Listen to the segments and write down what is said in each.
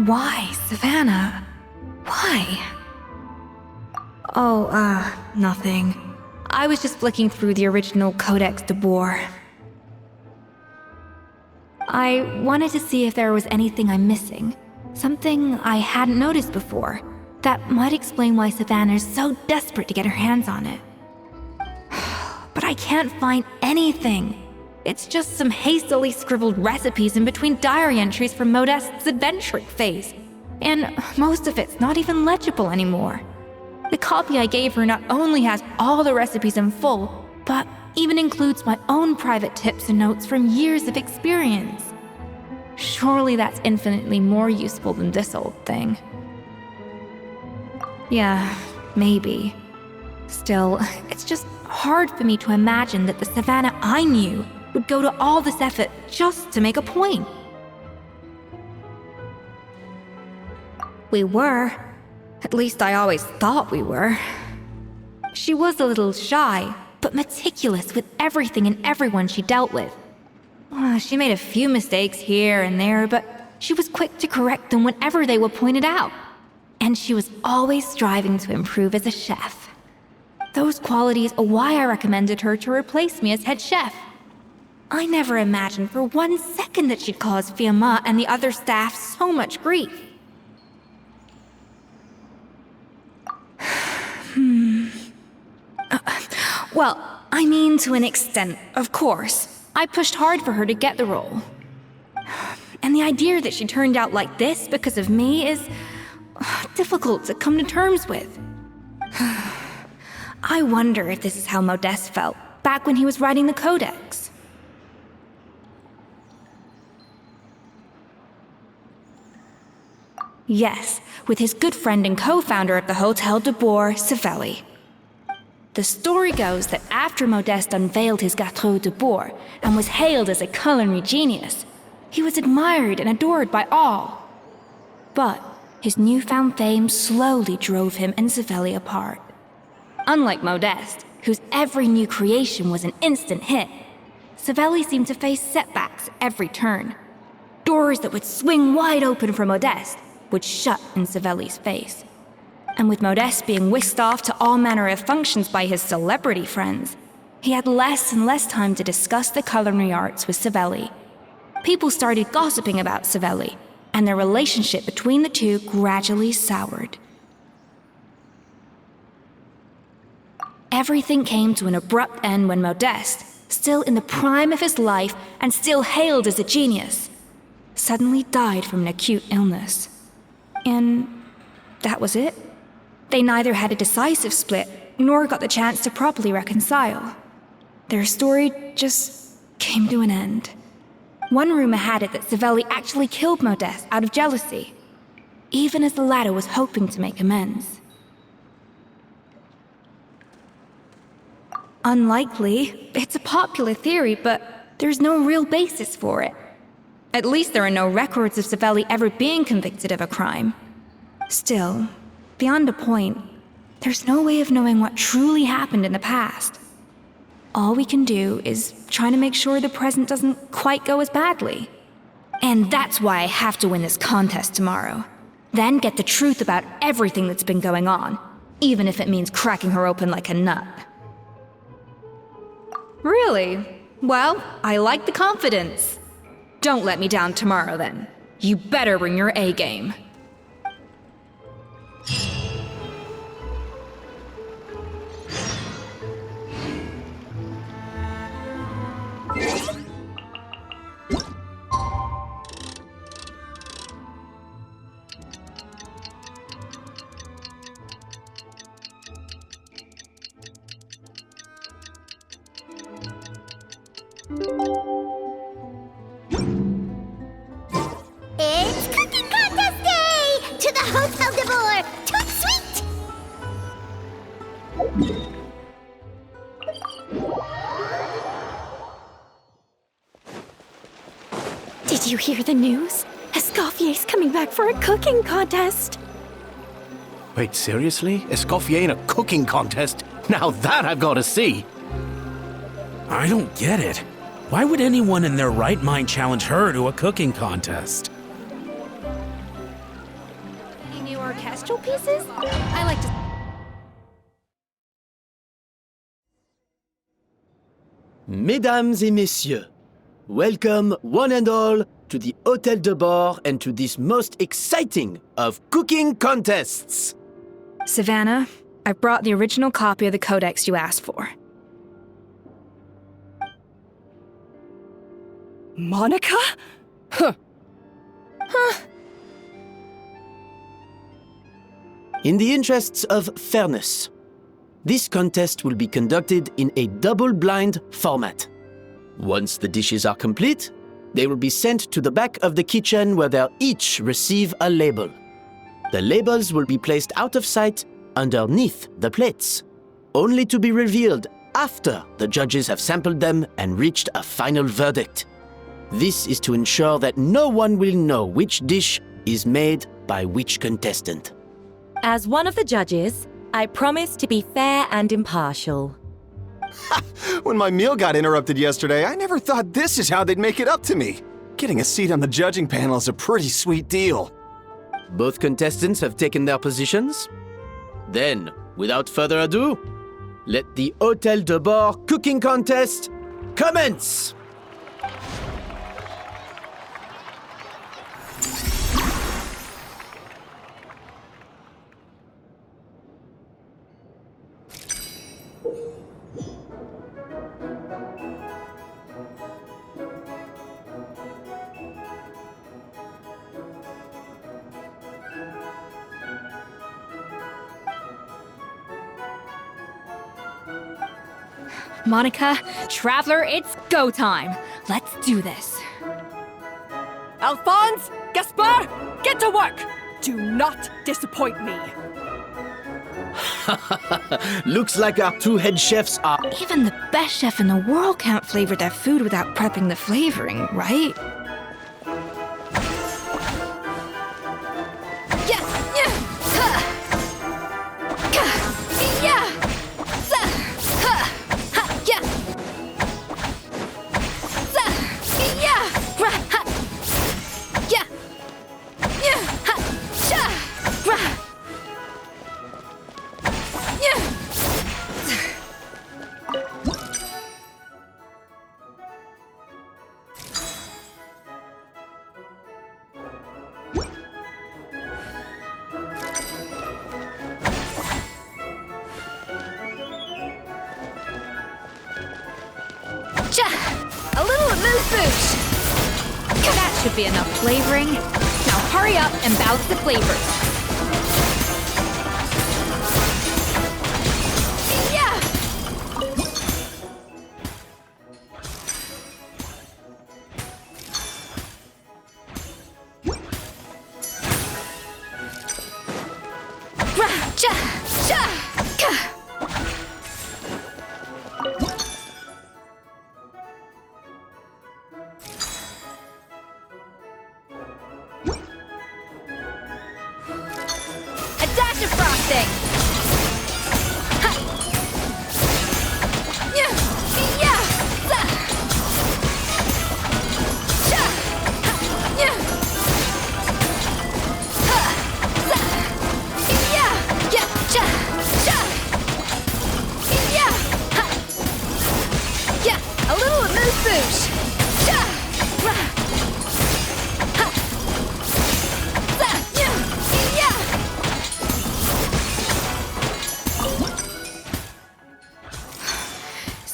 Why, Savannah? Why? Oh, nothing. I was just flicking through the original Codex de Boer. I wanted to see if there was anything I'm missing. Something I hadn't noticed before. That might explain why Savannah's so desperate to get her hands on it. But I can't find anything. It's just some hastily scribbled recipes in between diary entries from Modeste's adventuring phase. And most of it's not even legible anymore. The copy I gave her not only has all the recipes in full, but even includes my own private tips and notes from years of experience. Surely that's infinitely more useful than this old thing. Yeah, maybe. Still, it's just hard for me to imagine that the Savannah I knew would go to all this effort just to make a point. We were. At least I always thought we were. She was a little shy, but meticulous with everything and everyone she dealt with. She made a few mistakes here and there, but she was quick to correct them whenever they were pointed out. And she was always striving to improve as a chef. Those qualities are why I recommended her to replace me as head chef. I never imagined for 1 second that she'd cause Fiamma and the other staff so much grief. Well, I mean to an extent, of course. I pushed hard for her to get the role. And the idea that she turned out like this because of me is difficult to come to terms with. I wonder if this is how Modeste felt back when he was writing the Codex. Yes, with his good friend and co-founder of the Hotel de Boer, Savelli. The story goes that after Modeste unveiled his Gâteau de Boer and was hailed as a culinary genius, he was admired and adored by all. But his newfound fame slowly drove him and Savelli apart. Unlike Modeste, whose every new creation was an instant hit, Savelli seemed to face setbacks at every turn. Doors that would swing wide open for Modeste would shut in Savelli's face. And with Modeste being whisked off to all manner of functions by his celebrity friends, he had less and less time to discuss the culinary arts with Savelli. People started gossiping about Savelli, and their relationship between the two gradually soured. Everything came to an abrupt end when Modeste, still in the prime of his life and still hailed as a genius, suddenly died from an acute illness. And that was it. They neither had a decisive split, nor got the chance to properly reconcile. Their story just came to an end. One rumor had it that Savelli actually killed Modeste out of jealousy, even as the latter was hoping to make amends. Unlikely. It's a popular theory, but there's no real basis for it. At least there are no records of Savelli ever being convicted of a crime. Still, beyond a point, there's no way of knowing what truly happened in the past. All we can do is try to make sure the present doesn't quite go as badly. And that's why I have to win this contest tomorrow. Then get the truth about everything that's been going on, even if it means cracking her open like a nut. Really? Well, I like the confidence. Don't let me down tomorrow, then. You better bring your A game. It's Cooking Contest Day! To the Hotel de Boer! Toot sweet! Did you hear the news? Escoffier's coming back for a cooking contest. Wait, seriously? Escoffier in a cooking contest? Now that I've got to see! I don't get it. Why would anyone in their right mind challenge her to a cooking contest? new orchestral pieces? I like to... Mesdames et messieurs, welcome one and all to the Hôtel de Bord and to this most exciting of cooking contests. Savannah, I've brought the original copy of the codex you asked for. Monica? Huh. In the interests of fairness, this contest will be conducted in a double-blind format. Once the dishes are complete, they will be sent to the back of the kitchen where they'll each receive a label. The labels will be placed out of sight underneath the plates, only to be revealed after the judges have sampled them and reached a final verdict. This is to ensure that no one will know which dish is made by which contestant. As one of the judges, I promise to be fair and impartial. When my meal got interrupted yesterday, I never thought this is how they'd make it up to me. Getting a seat on the judging panel is a pretty sweet deal. Both contestants have taken their positions. Then, without further ado, let the Hôtel de Bord cooking contest commence! Monica, Traveler, it's go time. Let's do this. Alphonse! Gaspard! Get to work! Do not disappoint me. Looks like our two head chefs are... Even the best chef in the world can't flavor their food without prepping the flavoring, right? A little amuse-bouche. That should be enough flavoring. Now hurry up and balance the flavors.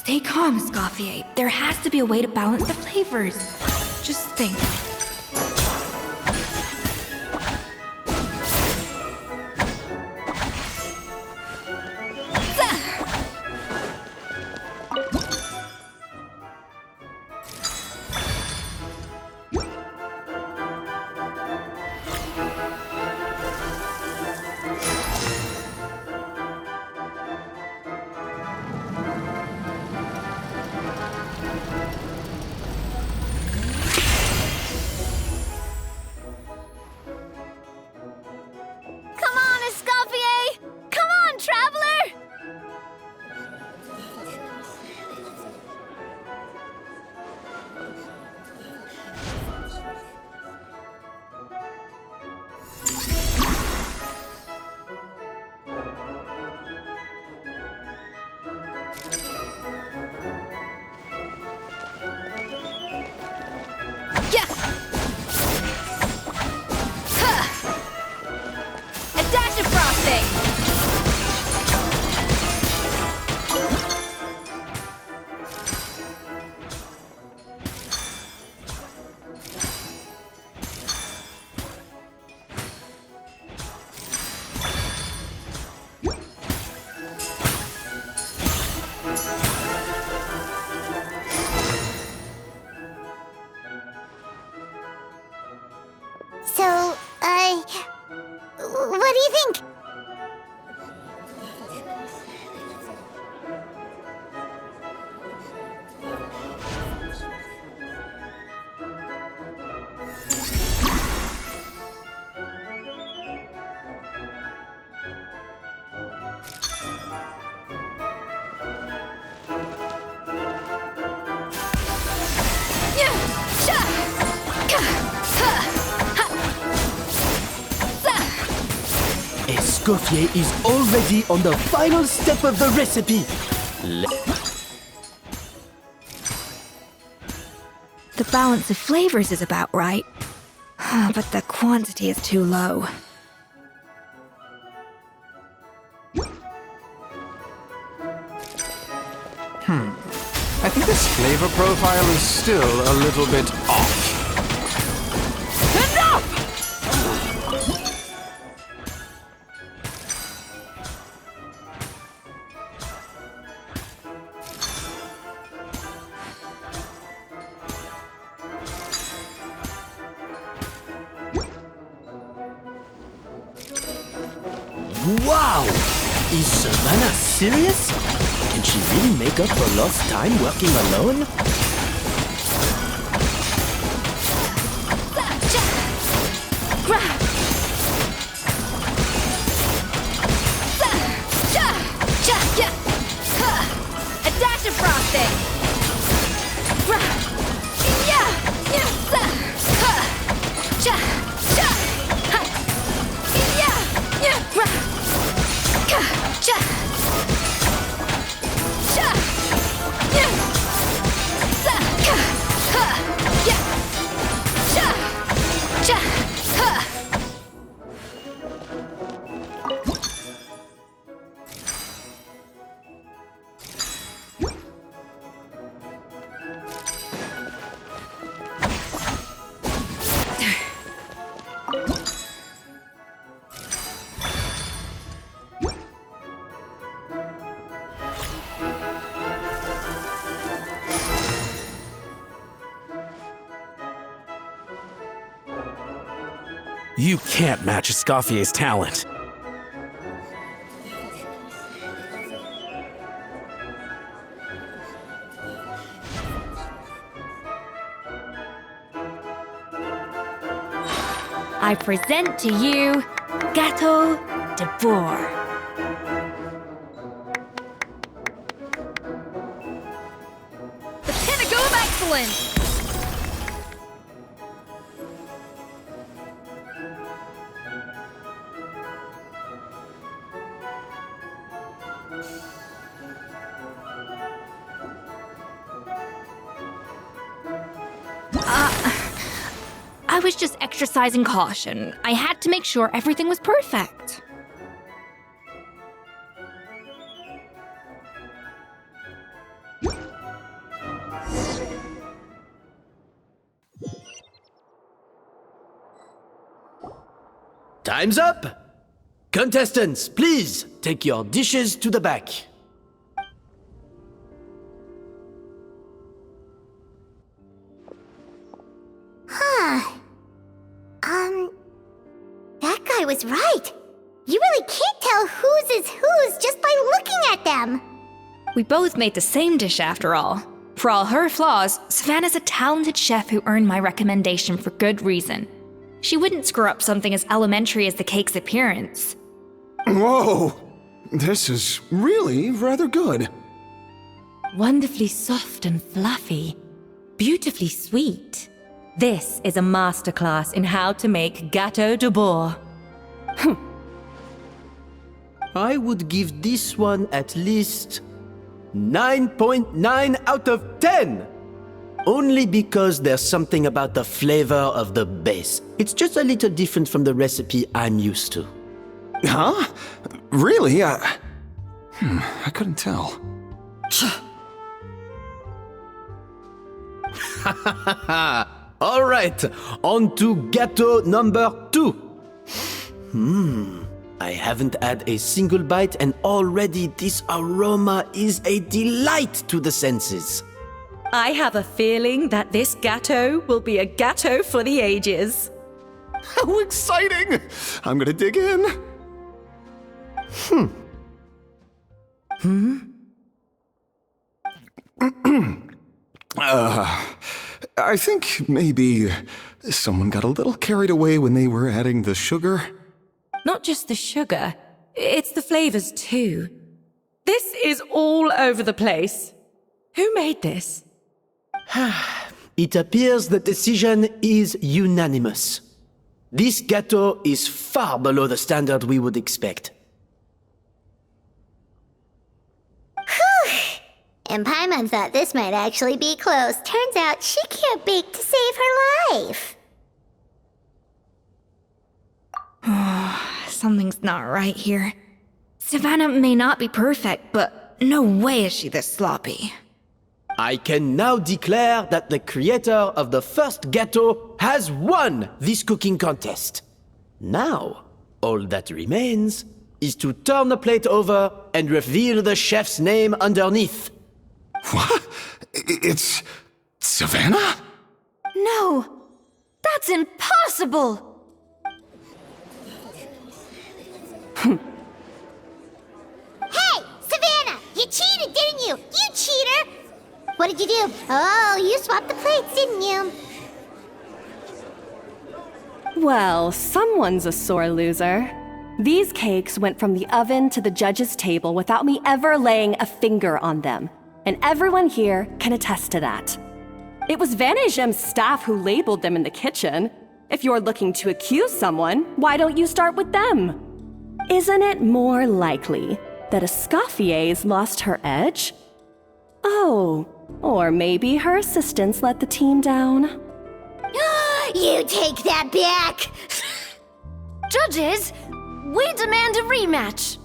Stay calm, Escoffier. There has to be a way to balance the flavors. Just think. do you think? Escoffier is already on the final step of the recipe. The balance of flavors is about right, but the quantity is too low. I think this flavor profile is still a little bit off. Wow! Is Savannah serious? Can she really make up for lost time working alone? A dash of frosting! You can't match Escoffier's talent. I present to you Gâteau de Bourg. The pinnacle of excellence! I was just exercising caution. I had to make sure everything was perfect. Time's up! Contestants, please take your dishes to the back. That guy was right. You really can't tell whose is whose just by looking at them. We both made the same dish after all. For all her flaws, Savannah's a talented chef who earned my recommendation for good reason. She wouldn't screw up something as elementary as the cake's appearance. Whoa! This is really rather good. Wonderfully soft and fluffy. Beautifully sweet. This is a masterclass in how to make Gâteau de Bourg. I would give this one at least 9.9 out of 10! Only because there's something about the flavor of the base. It's just a little different from the recipe I'm used to. Huh? Really? I couldn't tell. All right, on to gâteau number 2. I haven't had a single bite and already this aroma is a delight to the senses. I have a feeling that this gâteau will be a gâteau for the ages. How exciting! I'm gonna dig in. I think maybe someone got a little carried away when they were adding the sugar. Not just the sugar, it's the flavors too. This is all over the place. Who made this? It appears the decision is unanimous. This gâteau is far below the standard we would expect. And Paimon thought this might actually be close. Turns out she can't bake to save her life. Something's not right here. Savannah may not be perfect, but no way is she this sloppy. I can now declare that the creator of the first gâteau has won this cooking contest. Now, all that remains is to turn the plate over and reveal the chef's name underneath. What? It's Savannah? No! That's impossible! Hey, Savannah! You cheated, didn't you? You cheater! What did you do? Oh, you swapped the plates, didn't you? Well, someone's a sore loser. These cakes went from the oven to the judge's table without me ever laying a finger on them. And everyone here can attest to that. It was Van Gem's staff who labeled them in the kitchen. If you're looking to accuse someone, why don't you start with them? Isn't it more likely that Escoffier's lost her edge? Oh, or maybe her assistants let the team down. You take that back! Judges, we demand a rematch.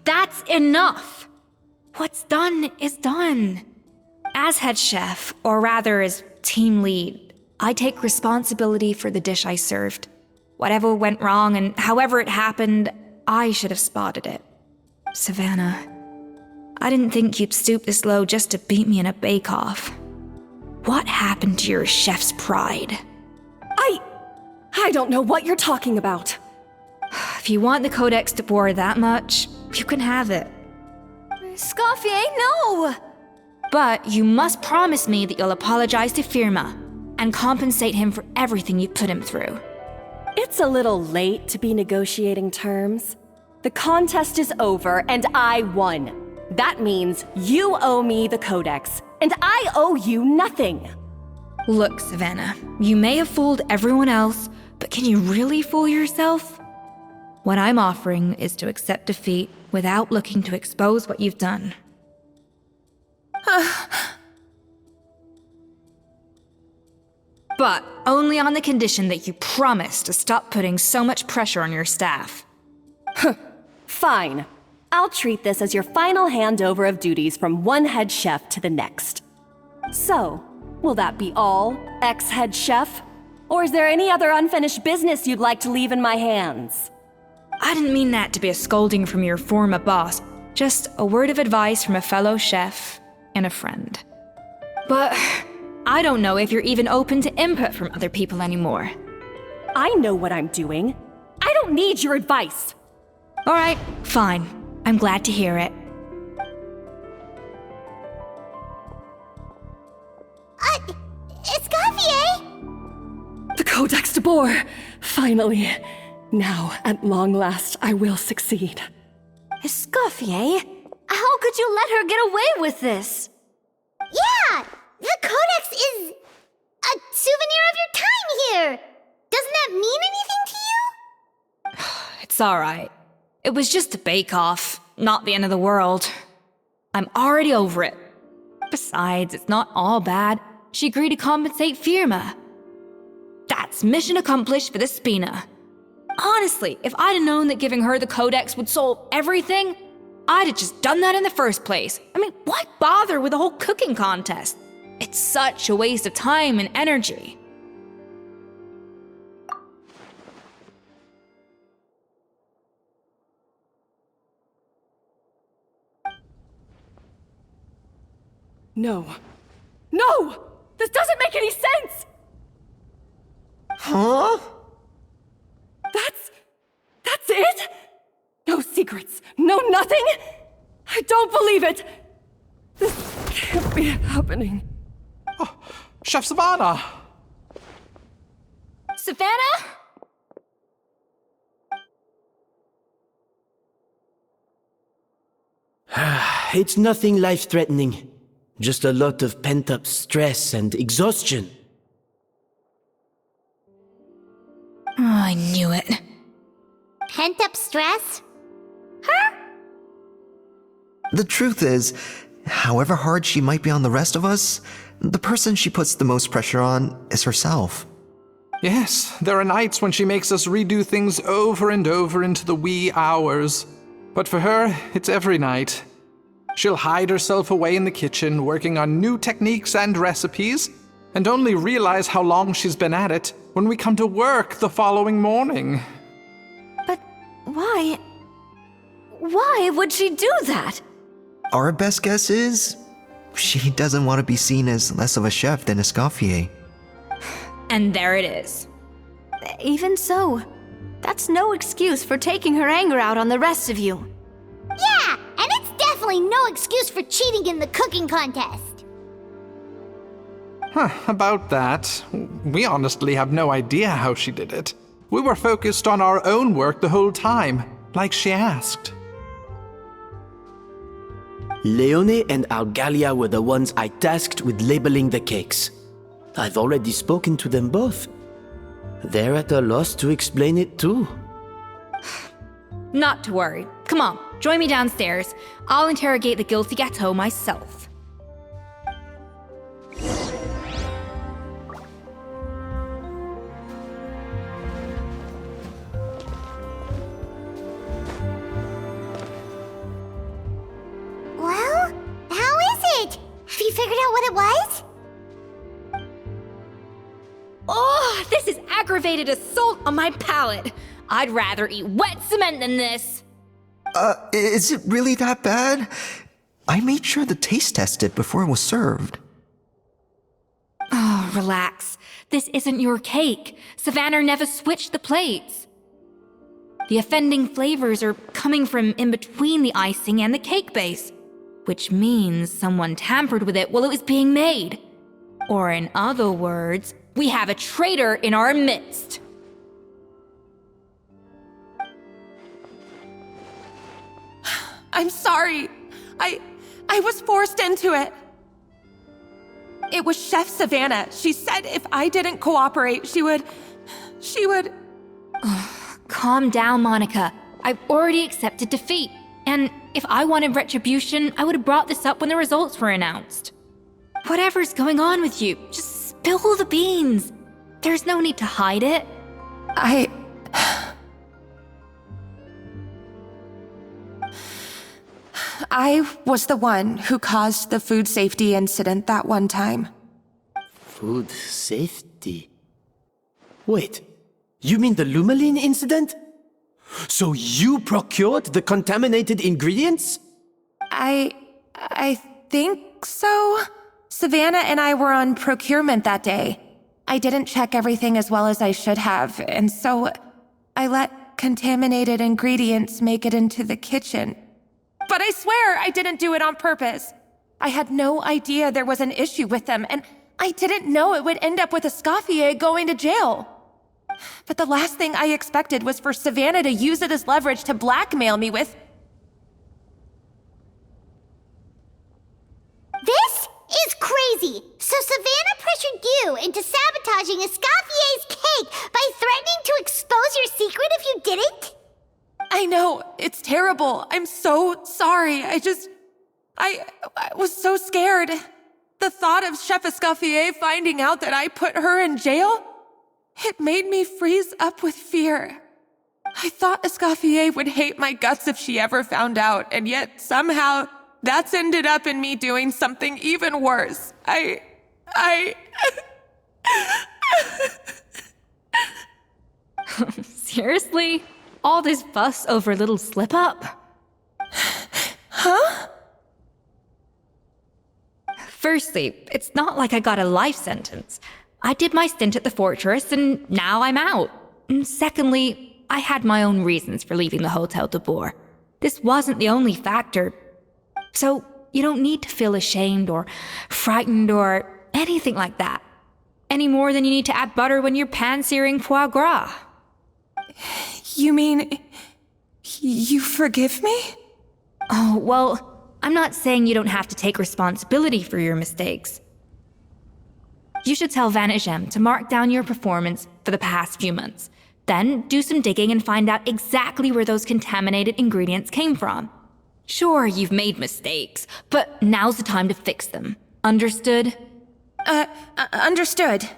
That's enough! What's done is done. As head chef, or rather as team lead, I take responsibility for the dish I served. Whatever went wrong and however it happened, I should have spotted it. Savannah, I didn't think you'd stoop this low just to beat me in a bake-off. What happened to your chef's pride? I don't know what you're talking about. If you want the Codex de Boer that much, you can have it. Escoffier, no! But you must promise me that you'll apologize to Firma and compensate him for everything you put him through. It's a little late to be negotiating terms. The contest is over and I won. That means you owe me the Codex, and I owe you nothing. Look, Savannah, you may have fooled everyone else, but can you really fool yourself? What I'm offering is to accept defeat without looking to expose what you've done. But only on the condition that you promise to stop putting so much pressure on your staff. Fine. I'll treat this as your final handover of duties from one head chef to the next. So, will that be all, ex-head chef? Or is there any other unfinished business you'd like to leave in my hands? I didn't mean that to be a scolding from your former boss, just a word of advice from a fellow chef and a friend. But I don't know if you're even open to input from other people anymore. I know what I'm doing. I don't need your advice. All right, fine. I'm glad to hear it. Escoffier! The Codex de Boer! Finally. Now, at long last, I will succeed. Escoffier? How could you let her get away with this? Yeah! The Codex is a souvenir of your time here! Doesn't that mean anything to you? It's all right. It was just a bake-off, not the end of the world. I'm already over it. Besides, it's not all bad. She agreed to compensate Firma. That's mission accomplished for the Spina. Honestly, if I'd have known that giving her the Codex would solve everything, I'd have just done that in the first place. I mean, why bother with the whole cooking contest? It's such a waste of time and energy. No. No! This doesn't make any sense! secrets. No, nothing? I don't believe it. This can't be happening. Oh, Chef Savannah! Savannah? It's nothing life-threatening. Just a lot of pent-up stress and exhaustion. Oh, I knew it. Pent-up stress? The truth is, however hard she might be on the rest of us, the person she puts the most pressure on is herself. Yes, there are nights when she makes us redo things over and over into the wee hours. But for her, it's every night. She'll hide herself away in the kitchen, working on new techniques and recipes, and only realize how long she's been at it when we come to work the following morning. But why? Why would she do that? Our best guess is, she doesn't want to be seen as less of a chef than Escoffier. And there it is. Even so, that's no excuse for taking her anger out on the rest of you. Yeah, and it's definitely no excuse for cheating in the cooking contest. About that, we honestly have no idea how she did it. We were focused on our own work the whole time, like she asked. Leone and Algalia were the ones I tasked with labeling the cakes. I've already spoken to them both. They're at a loss to explain it too. Not to worry. Come on, join me downstairs. I'll interrogate the guilty gâteau myself. Well, how is it? Have you figured out what it was? Oh, this is aggravated assault on my palate. I'd rather eat wet cement than this. Is it really that bad? I made sure to taste test it before it was served. Oh, relax. This isn't your cake. Savannah never switched the plates. The offending flavors are coming from in between the icing and the cake base, which means someone tampered with it while it was being made. Or in other words, we have a traitor in our midst. I'm sorry. I was forced into it. It was Chef Savannah. She said if I didn't cooperate, she would... Calm down, Monica. I've already accepted defeat. And if I wanted retribution, I would have brought this up when the results were announced. Whatever's going on with you, just spill the beans. There's no need to hide it. I was the one who caused the food safety incident that one time. Food safety? Wait, you mean the Lumaline incident? So you procured the contaminated ingredients? I think so. Savannah and I were on procurement that day. I didn't check everything as well as I should have, and so I let contaminated ingredients make it into the kitchen. But I swear I didn't do it on purpose. I had no idea there was an issue with them, and I didn't know it would end up with Escoffier going to jail. But the last thing I expected was for Savannah to use it as leverage to blackmail me with... This is crazy! So Savannah pressured you into sabotaging Escoffier's cake by threatening to expose your secret if you didn't? I know, it's terrible. I'm so sorry. I was so scared. The thought of Chef Escoffier finding out that I put her in jail, it made me freeze up with fear. I thought Escoffier would hate my guts if she ever found out, and yet somehow that's ended up in me doing something even worse. Seriously? All this fuss over a little slip-up? Huh? Firstly, it's not like I got a life sentence. I did my stint at the fortress, and now I'm out. And secondly, I had my own reasons for leaving the Hotel de Boer. This wasn't the only factor. So you don't need to feel ashamed or frightened or anything like that. Any more than you need to add butter when you're pan-searing foie gras. You mean... you forgive me? Oh, well, I'm not saying you don't have to take responsibility for your mistakes. You should tell Vanagem to mark down your performance for the past few months. Then do some digging and find out exactly where those contaminated ingredients came from. Sure, you've made mistakes, but now's the time to fix them. Understood? Understood.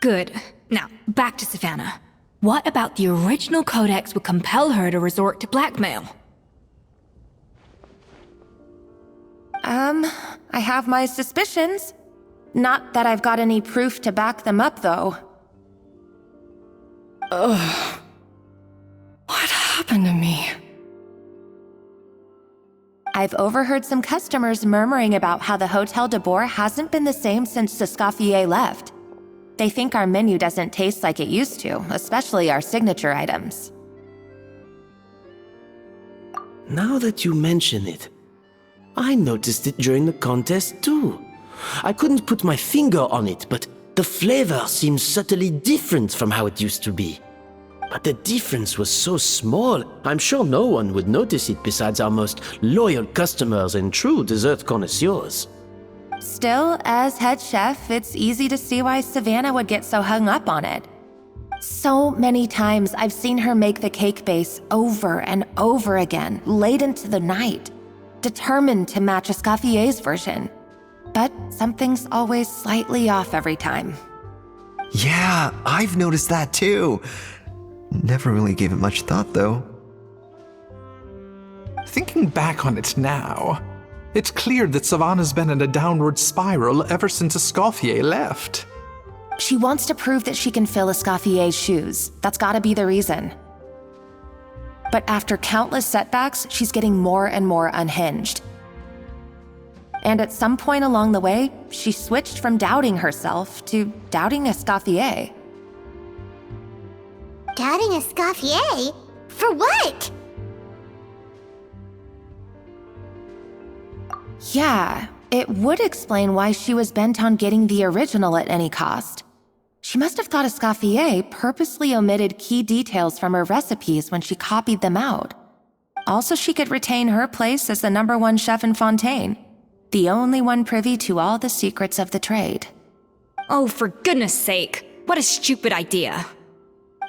Good. Now, back to Savannah. What about the original codex would compel her to resort to blackmail? I have my suspicions. Not that I've got any proof to back them up, though. Ugh. What happened to me? I've overheard some customers murmuring about how the Hotel de Boer hasn't been the same since Escoffier left. They think our menu doesn't taste like it used to, especially our signature items. Now that you mention it, I noticed it during the contest too. I couldn't put my finger on it, but the flavor seems subtly different from how it used to be. But the difference was so small, I'm sure no one would notice it besides our most loyal customers and true dessert connoisseurs. Still, as head chef, it's easy to see why Savannah would get so hung up on it. So many times I've seen her make the cake base over and over again, late into the night, determined to match Escoffier's version. But something's always slightly off every time. Yeah, I've noticed that too. Never really gave it much thought, though. Thinking back on it now, it's clear that Savannah's been in a downward spiral ever since Escoffier left. She wants to prove that she can fill Escoffier's shoes. That's gotta be the reason. But after countless setbacks, she's getting more and more unhinged. And at some point along the way, she switched from doubting herself to doubting Escoffier. Doubting Escoffier? For what? Yeah, it would explain why she was bent on getting the original at any cost. She must have thought Escoffier purposely omitted key details from her recipes when she copied them out. Also, she could retain her place as the #1 chef in Fontaine, the only one privy to all the secrets of the trade. Oh, for goodness sake, what a stupid idea.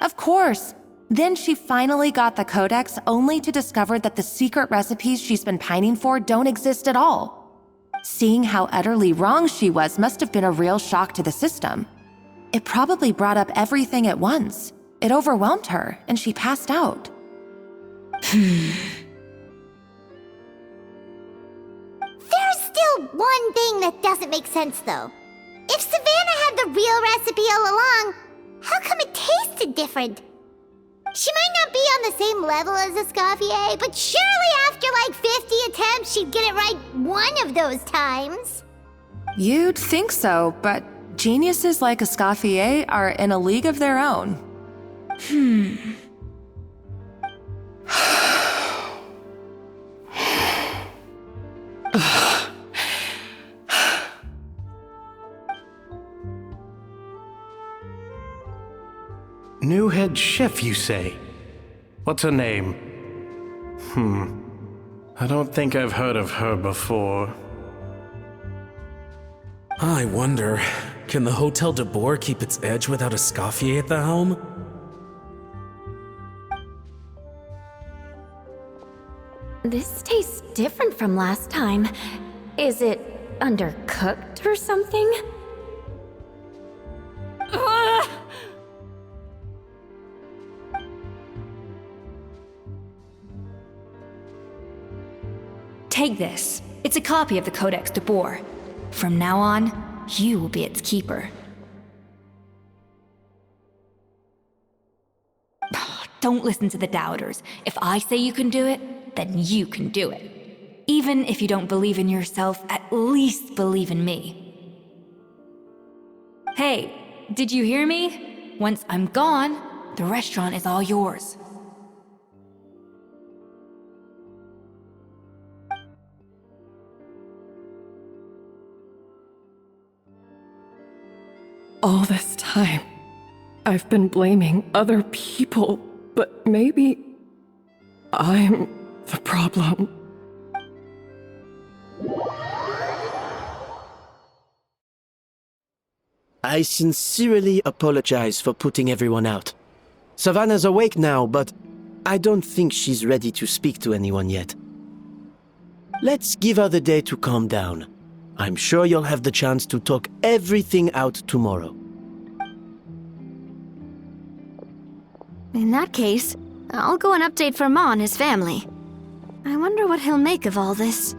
Of course. Then she finally got the codex only to discover that the secret recipes she's been pining for don't exist at all. Seeing how utterly wrong she was must have been a real shock to the system. It probably brought up everything at once. It overwhelmed her, and she passed out. There's still one thing that doesn't make sense, though. If Savannah had the real recipe all along, how come it tasted different? She might not be on the same level as Escoffier, but surely after like 50 attempts, she'd get it right one of those times. You'd think so, but geniuses like Escoffier are in a league of their own. New head chef, you say? What's her name? I don't think I've heard of her before. I wonder, can the Hotel de Boer keep its edge without Escoffier at the helm? This tastes different from last time. Is it undercooked or something? Ugh! Take this. It's a copy of the Codex de Boer. From now on, you will be its keeper. Don't listen to the doubters. If I say you can do it, then you can do it. Even if you don't believe in yourself, at least believe in me. Hey, did you hear me? once I'm gone, the restaurant is all yours. All this time, I've been blaming other people, but maybe I'm the problem. I sincerely apologize for putting everyone out. Savannah's awake now, but I don't think she's ready to speak to anyone yet. Let's give her the day to calm down. I'm sure you'll have the chance to talk everything out tomorrow. In that case, I'll go and update for Ma and his family. I wonder what he'll make of all this.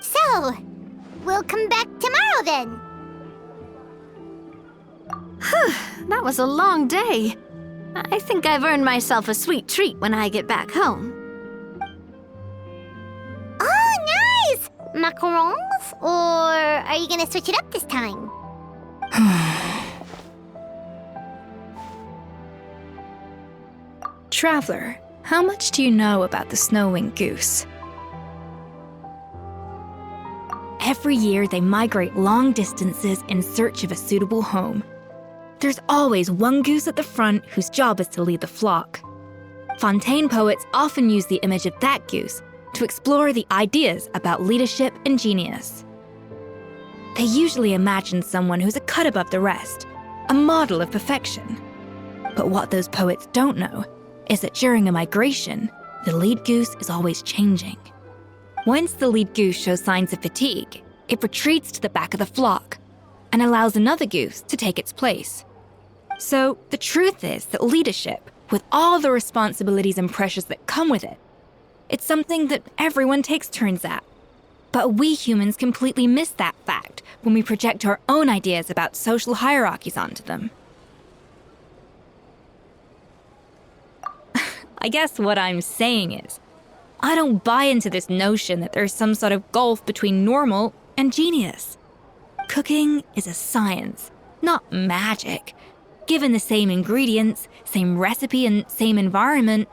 So, we'll come back tomorrow then. That was a long day. I think I've earned myself a sweet treat when I get back home. Oh, nice! Macarons? Or are you gonna switch it up this time? Traveler, how much do you know about the snow-winged goose? Every year they migrate long distances in search of a suitable home. There's always one goose at the front whose job is to lead the flock. Fontaine poets often use the image of that goose to explore the ideas about leadership and genius. They usually imagine someone who's a cut above the rest, a model of perfection. But what those poets don't know is that during a migration, the lead goose is always changing. Once the lead goose shows signs of fatigue, it retreats to the back of the flock and allows another goose to take its place. So the truth is that leadership, with all the responsibilities and pressures that come with it, it's something that everyone takes turns at. But we humans completely miss that fact when we project our own ideas about social hierarchies onto them. I guess what I'm saying is, I don't buy into this notion that there's some sort of gulf between normal and genius. Cooking is a science, not magic. Given the same ingredients, same recipe, and same environment,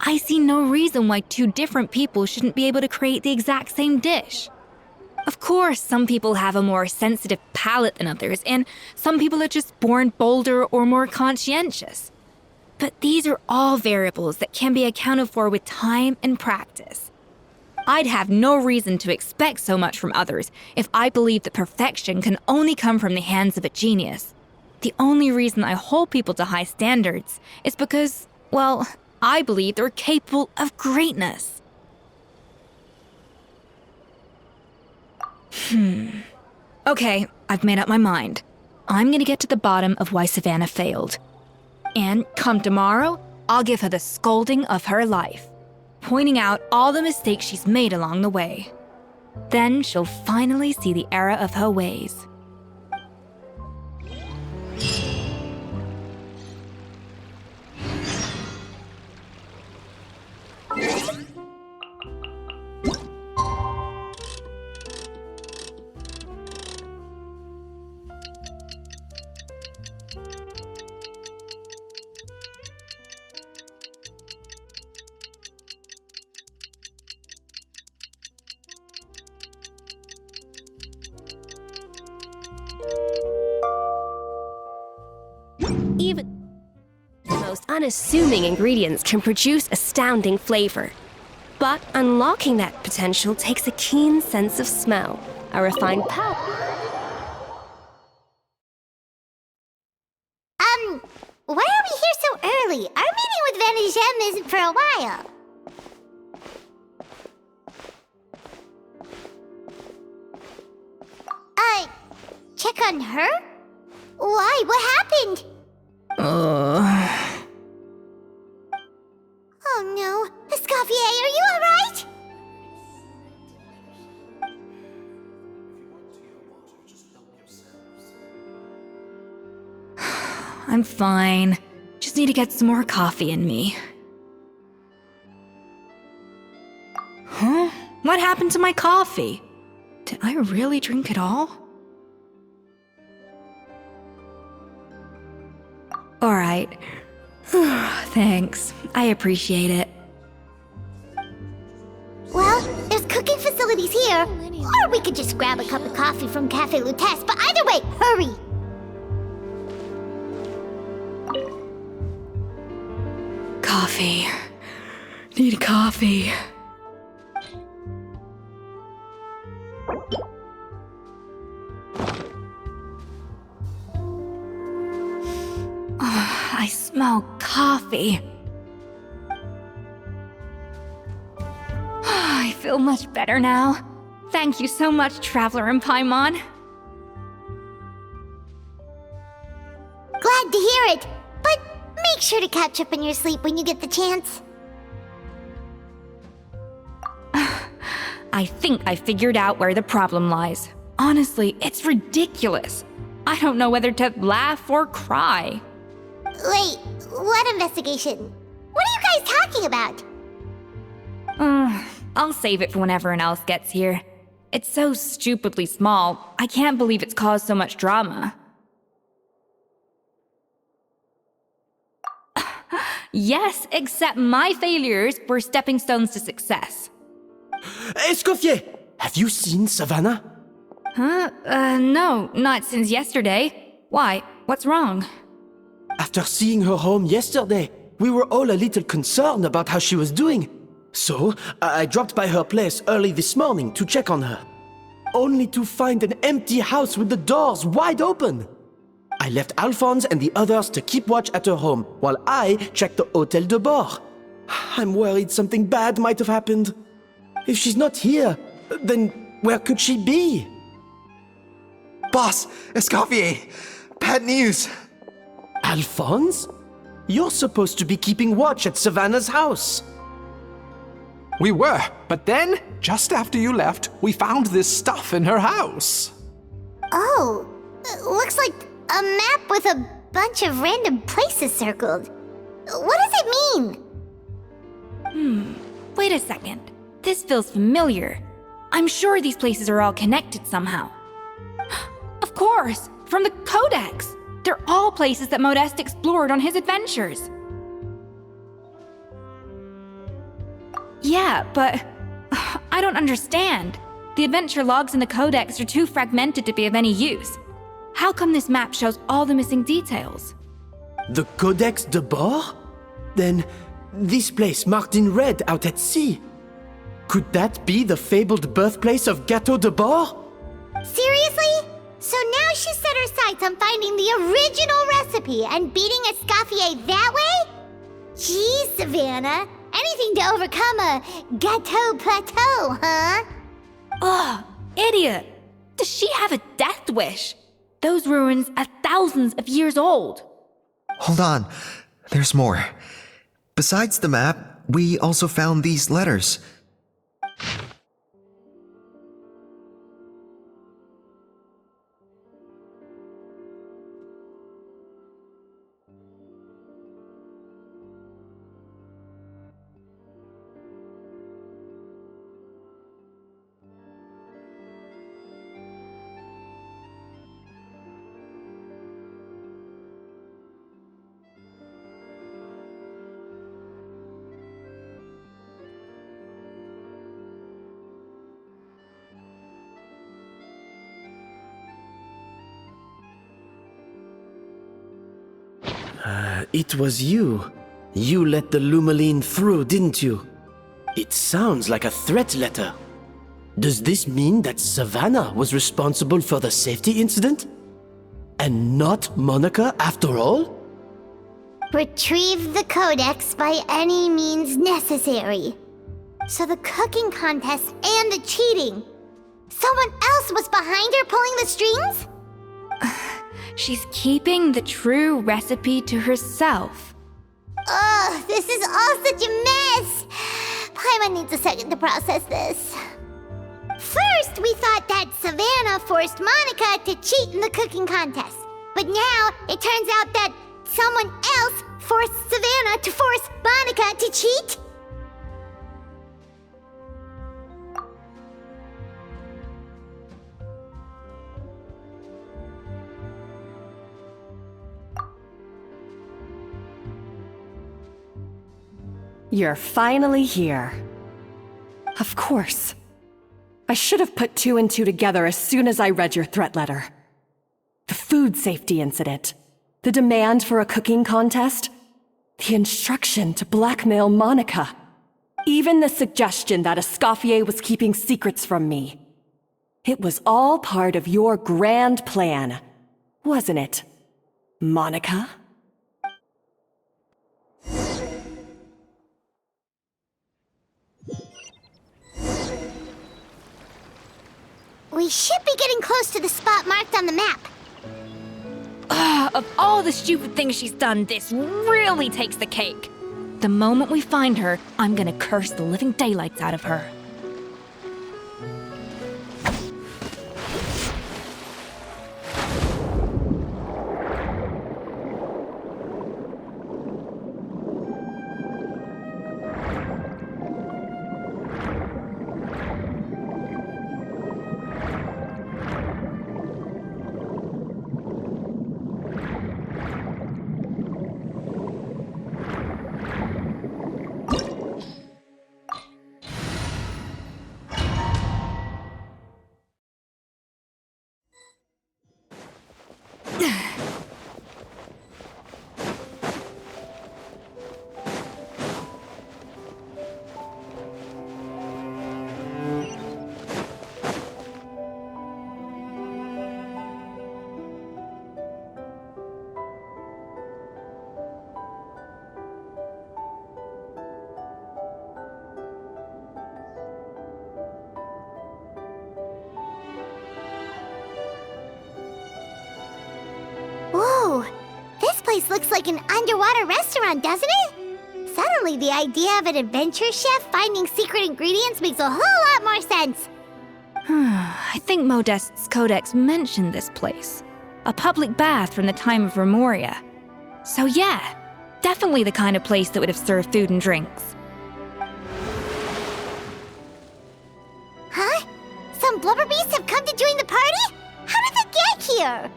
I see no reason why two different people shouldn't be able to create the exact same dish. Of course, some people have a more sensitive palate than others, and some people are just born bolder or more conscientious. But these are all variables that can be accounted for with time and practice. I'd have no reason to expect so much from others if I believed that perfection can only come from the hands of a genius. The only reason I hold people to high standards is because, well, I believe they're capable of greatness. Okay, I've made up my mind. I'm gonna get to the bottom of why Savannah failed. And come tomorrow, I'll give her the scolding of her life, pointing out all the mistakes she's made along the way. Then she'll finally see the error of her ways. Even the most unassuming ingredients can produce astounding flavor. But unlocking that potential takes a keen sense of smell, a refined palate. Why are we here so early? Our meeting with Vanagem isn't for a while. Check on her? Why? What happened? Oh no. Escoffier, are you alright? I'm fine. Just need to get some more coffee in me. Huh? What happened to my coffee? Did I really drink it all? right. Thanks. I appreciate it. Well, there's cooking facilities here, or we could just grab a cup of coffee from Cafe Lutece, but either way, hurry! Coffee. Need coffee. I smell coffee. I feel much better now. Thank you so much, Traveler and Paimon. Glad to hear it, but make sure to catch up in your sleep when you get the chance. I think I figured out where the problem lies. Honestly, it's ridiculous. I don't know whether to laugh or cry. Wait, what investigation? What are you guys talking about? I'll save it for when everyone else gets here. It's so stupidly small, I can't believe it's caused so much drama. Yes, except my failures were stepping stones to success. Escoffier! Have you seen Savannah? Huh? No, not since yesterday. Why? What's wrong? After seeing her home yesterday, we were all a little concerned about how she was doing. So, I dropped by her place early this morning to check on her. Only to find an empty house with the doors wide open. I left Alphonse and the others to keep watch at her home, while I checked the Hotel de Bord. I'm worried something bad might have happened. If she's not here, then where could she be? Boss, Escoffier, bad news. Alphonse? You're supposed to be keeping watch at Savannah's house. We were, but then, just after you left, we found this stuff in her house. Oh, looks like a map with a bunch of random places circled. What does it mean? Wait a second. This feels familiar. I'm sure these places are all connected somehow. Of course, from the Codex. They're all places that Modeste explored on his adventures. Yeah, but I don't understand. The adventure logs in the Codex are too fragmented to be of any use. How come this map shows all the missing details? The Codex de Bord? Then, this place marked in red out at sea. Could that be the fabled birthplace of Gâteau de Bord? Seriously? So now she set her sights on finding the original recipe and beating Escoffier that way? Geez, Savannah. Anything to overcome a Gâteau plateau, huh? Ugh, idiot! Does she have a death wish? Those ruins are thousands of years old. Hold on, there's more. Besides the map, we also found these letters. It was you. You let the Lumaline through, didn't you? It sounds like a threat letter. Does this mean that Savannah was responsible for the safety incident? And not Monica after all? Retrieve the Codex by any means necessary. So the cooking contest and the cheating. Someone else was behind her pulling the strings? She's keeping the true recipe to herself. Ugh, this is all such a mess. Paimon needs a second to process this. First, we thought that Savannah forced Monica to cheat in the cooking contest. But now, it turns out that someone else forced Savannah to force Monica to cheat? You're finally here. Of course. I should have put 2 and 2 together as soon as I read your threat letter. The food safety incident, the demand for a cooking contest, the instruction to blackmail Monica, even the suggestion that Escoffier was keeping secrets from me. It was all part of your grand plan, wasn't it, Monica? We should be getting close to the spot marked on the map. Of all the stupid things she's done, this really takes the cake. The moment we find her, I'm gonna curse the living daylights out of her. Whoa! This place looks like an underwater restaurant, doesn't it? Suddenly, the idea of an adventure chef finding secret ingredients makes a whole lot more sense. I think Modest's codex mentioned this place. A public bath from the time of Remoria. So yeah, definitely the kind of place that would have served food and drinks. Huh? Some blubber beasts have come to join the party? How did they get here?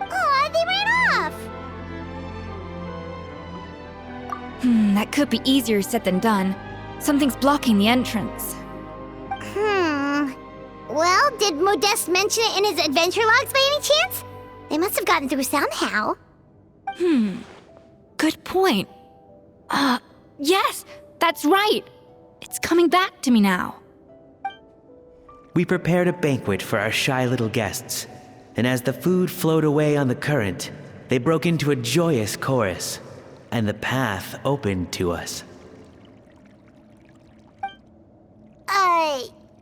Aw, they ran off! That could be easier said than done. Something's blocking the entrance. Well, did Modeste mention it in his adventure logs by any chance? They must have gotten through somehow. Good point. Yes, that's right. It's coming back to me now. We prepared a banquet for our shy little guests, and as the food flowed away on the current, they broke into a joyous chorus, and the path opened to us.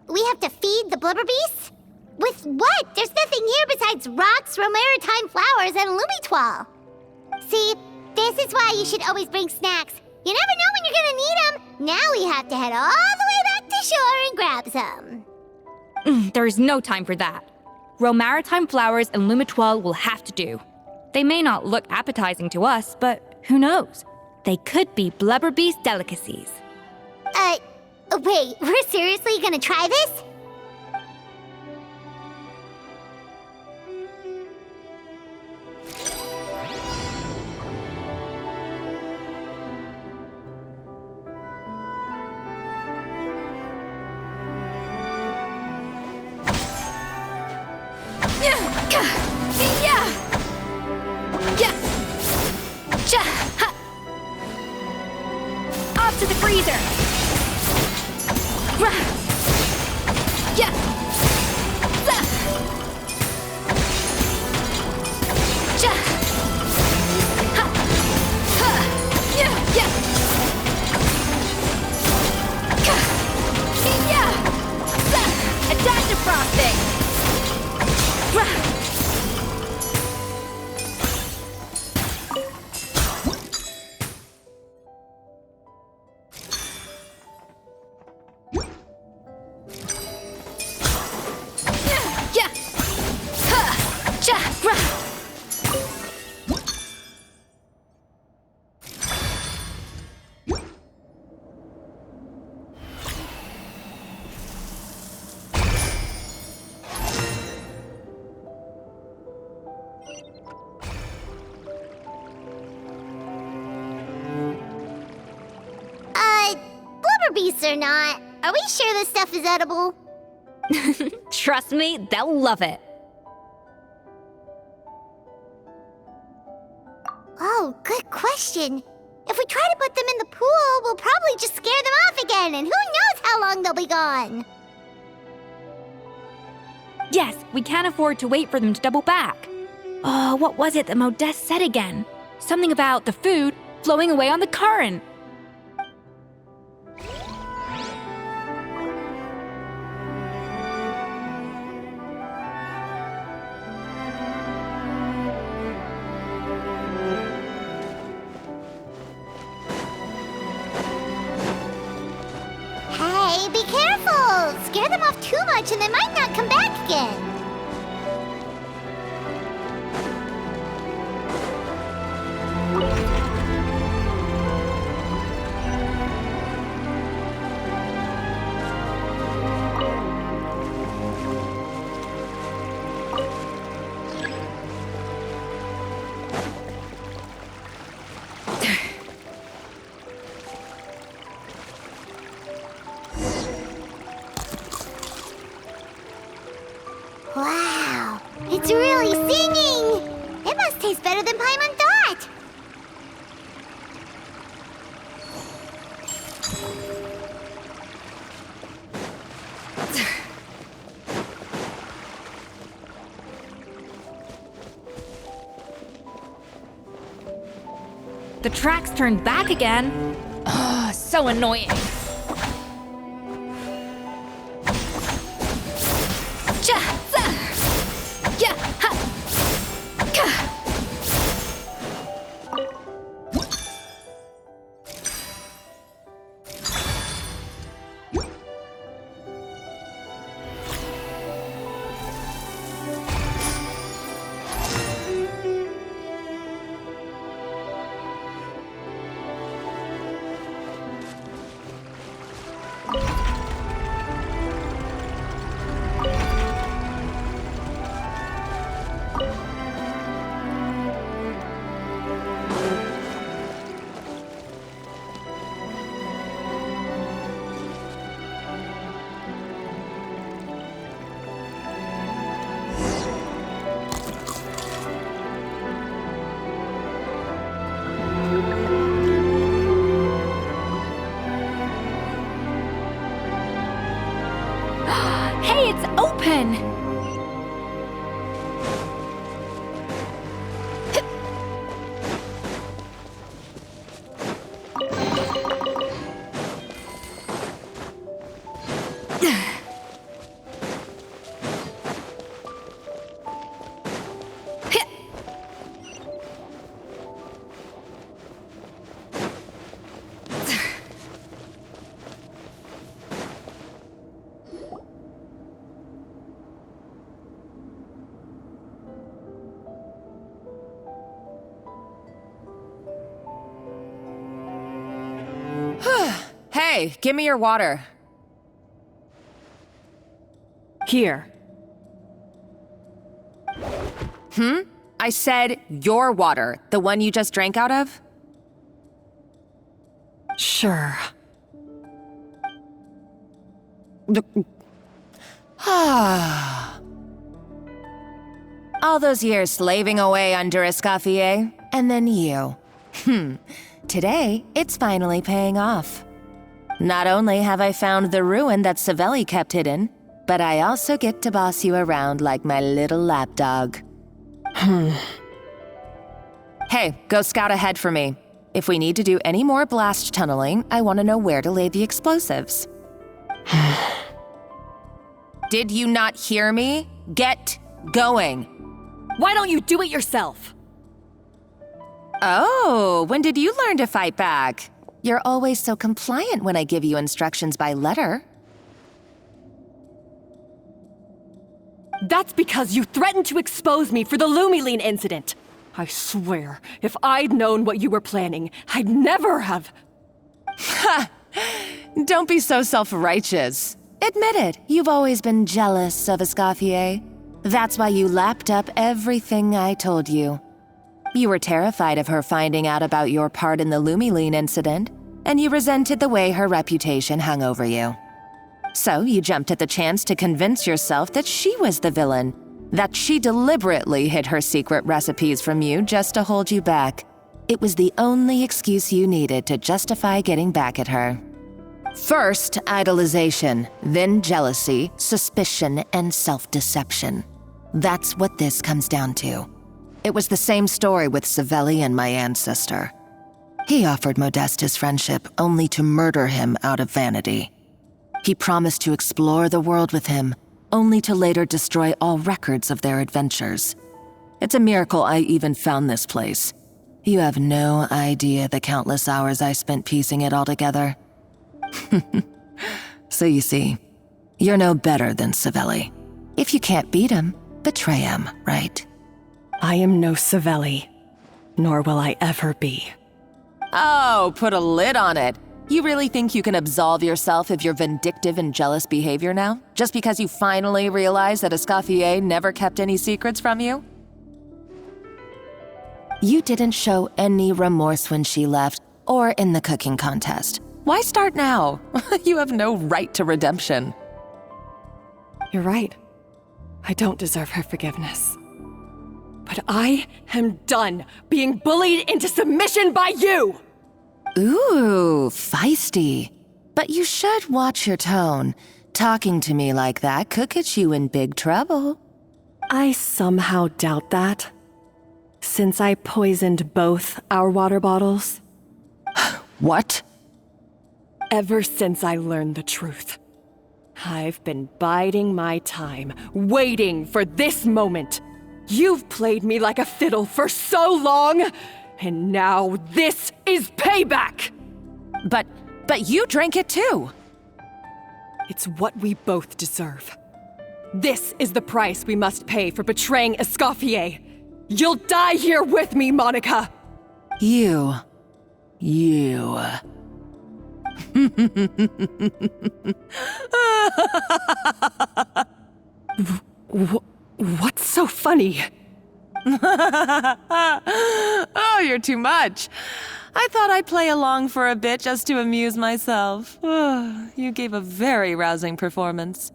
We have to feed the blubber beasts? With what? There's nothing here besides rocks, romaritime flowers, and lumitoile. See, this is why you should always bring snacks. You never know when you're gonna need them. Now we have to head all the way back to shore and grab some. There's no time for that. Romaritime flowers and lumitoile will have to do. They may not look appetizing to us, but who knows? They could be blubber beast delicacies. Wait, we're seriously gonna try this? Off to the freezer! Adaptive frosting! beasts or not, are we sure this stuff is edible? Trust me, they'll love it. Oh, good question. If we try to put them in the pool, we'll probably just scare them off again, and who knows how long they'll be gone. Yes, we can't afford to wait for them to double back. Oh, what was it that Modeste said again? Something about the food flowing away on the current. Hey, be careful! Scare them off too much and they might not come back again. Wow, it's really singing! It must taste better than Paimon thought! The tracks turned back again. Oh, so annoying. Hey, it's open! Hey, give me your water. Here. I said your water, the one you just drank out of? Sure. All those years slaving away under Escoffier, and then you. Today, it's finally paying off. Not only have I found the ruin that Savelli kept hidden, but I also get to boss you around like my little lapdog. Hey, go scout ahead for me. If we need to do any more blast tunneling, I want to know where to lay the explosives. Did you not hear me? Get going. Why don't you do it yourself? Oh, when did you learn to fight back? You're always so compliant when I give you instructions by letter. That's because you threatened to expose me for the Lumiline incident. I swear, if I'd known what you were planning, I'd never have... Ha! Don't be so self-righteous. Admit it, you've always been jealous of Escoffier. That's why you lapped up everything I told you. You were terrified of her finding out about your part in the Lumiline incident, and you resented the way her reputation hung over you. So you jumped at the chance to convince yourself that she was the villain, that she deliberately hid her secret recipes from you just to hold you back. It was the only excuse you needed to justify getting back at her. First, idolization, then jealousy, suspicion, and self-deception. That's what this comes down to. It was the same story with Savelli and my ancestor. He offered Modeste his friendship only to murder him out of vanity. He promised to explore the world with him, only to later destroy all records of their adventures. It's a miracle I even found this place. You have no idea the countless hours I spent piecing it all together. So you see, you're no better than Savelli. If you can't beat him, betray him, right? I am no Savelli, nor will I ever be. Oh, put a lid on it. You really think you can absolve yourself of your vindictive and jealous behavior now? Just because you finally realized that Escoffier never kept any secrets from you? You didn't show any remorse when she left, or in the cooking contest. Why start now? You have no right to redemption. You're right. I don't deserve her forgiveness. But I am done being bullied into submission by you! Ooh, feisty. But you should watch your tone. Talking to me like that could get you in big trouble. I somehow doubt that, since I poisoned both our water bottles. What? Ever since I learned the truth, I've been biding my time, waiting for this moment. You've played me like a fiddle for so long, and now this is payback! But you drank it too! It's what we both deserve. This is the price we must pay for betraying Escoffier. You'll die here with me, Monica! You. What's so funny? Oh, you're too much. I thought I'd play along for a bit just to amuse myself. You gave a very rousing performance.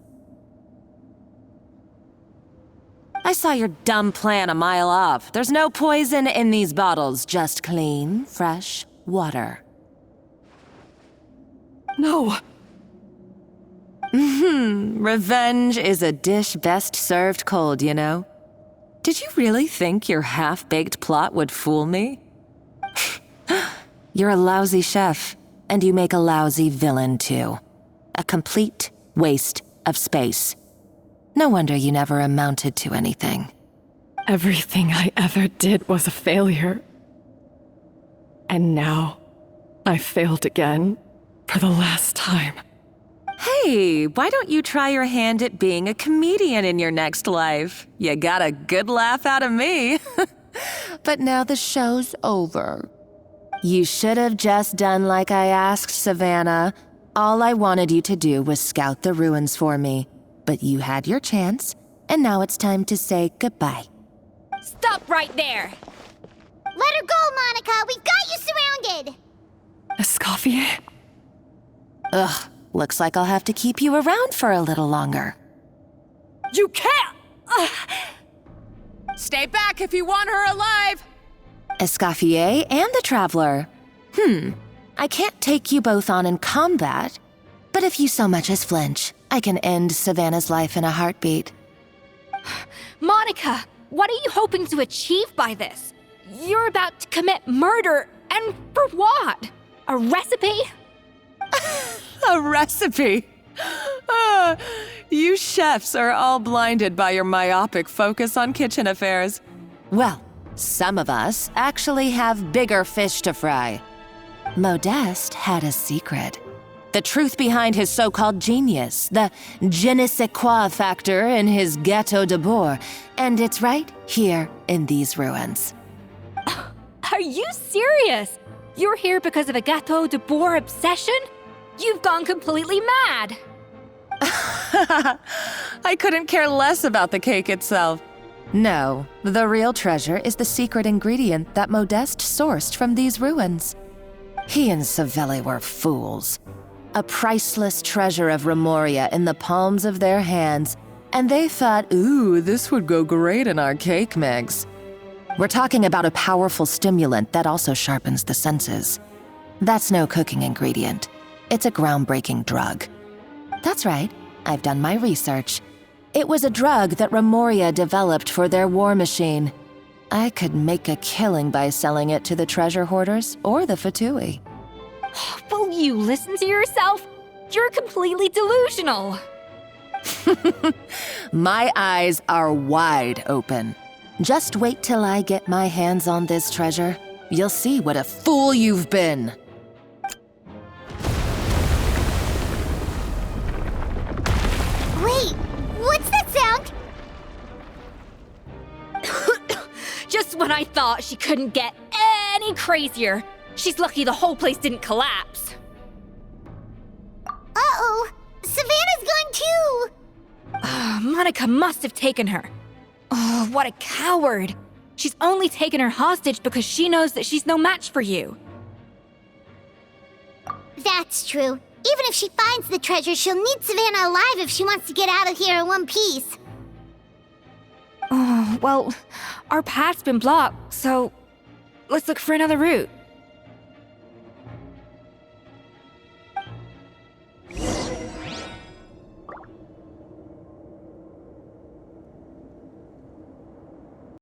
I saw your dumb plan a mile off. There's no poison in these bottles, just clean, fresh water. No. Revenge is a dish best served cold, you know? Did you really think your half-baked plot would fool me? You're a lousy chef, and you make a lousy villain, too. A complete waste of space. No wonder you never amounted to anything. Everything I ever did was a failure. And now, I failed again, for the last time. Hey, why don't you try your hand at being a comedian in your next life? You got a good laugh out of me. But now the show's over. You should have just done like I asked, Savannah. All I wanted you to do was scout the ruins for me. But you had your chance, and now it's time to say goodbye. Stop right there! Let her go, Monica! We've got you surrounded! Escoffier? Ugh, looks like I'll have to keep you around for a little longer. You can't! Stay back if you want her alive! Escoffier and the Traveler. I can't take you both on in combat, but if you so much as flinch, I can end Savannah's life in a heartbeat. Monica, what are you hoping to achieve by this? You're about to commit murder, and for what? A recipe? A recipe? You chefs are all blinded by your myopic focus on kitchen affairs. Well, some of us actually have bigger fish to fry. Modeste had a secret. The truth behind his so-called genius, the je ne sais quoi factor in his Gâteau de Bourg, and it's right here in these ruins. Are you serious? You're here because of a Gâteau de Bourg obsession? You've gone completely mad! I couldn't care less about the cake itself. No, the real treasure is the secret ingredient that Modeste sourced from these ruins. He and Savelli were fools. A priceless treasure of Remoria in the palms of their hands, and they thought, ooh, this would go great in our cake mix. We're talking about a powerful stimulant that also sharpens the senses. That's no cooking ingredient. It's a groundbreaking drug. That's right, I've done my research. It was a drug that Remoria developed for their war machine. I could make a killing by selling it to the treasure hoarders or the Fatui. Will you listen to yourself? You're completely delusional. My eyes are wide open. Just wait till I get my hands on this treasure. You'll see what a fool you've been. Wait, what's that sound? Just when I thought she couldn't get any crazier. She's lucky the whole place didn't collapse. Uh-oh, Savannah's gone too! Monica must have taken her. Oh, what a coward. She's only taken her hostage because she knows that she's no match for you. That's true. Even if she finds the treasure, she'll need Savannah alive if she wants to get out of here in one piece. Oh, well, our path's been blocked, so let's look for another route.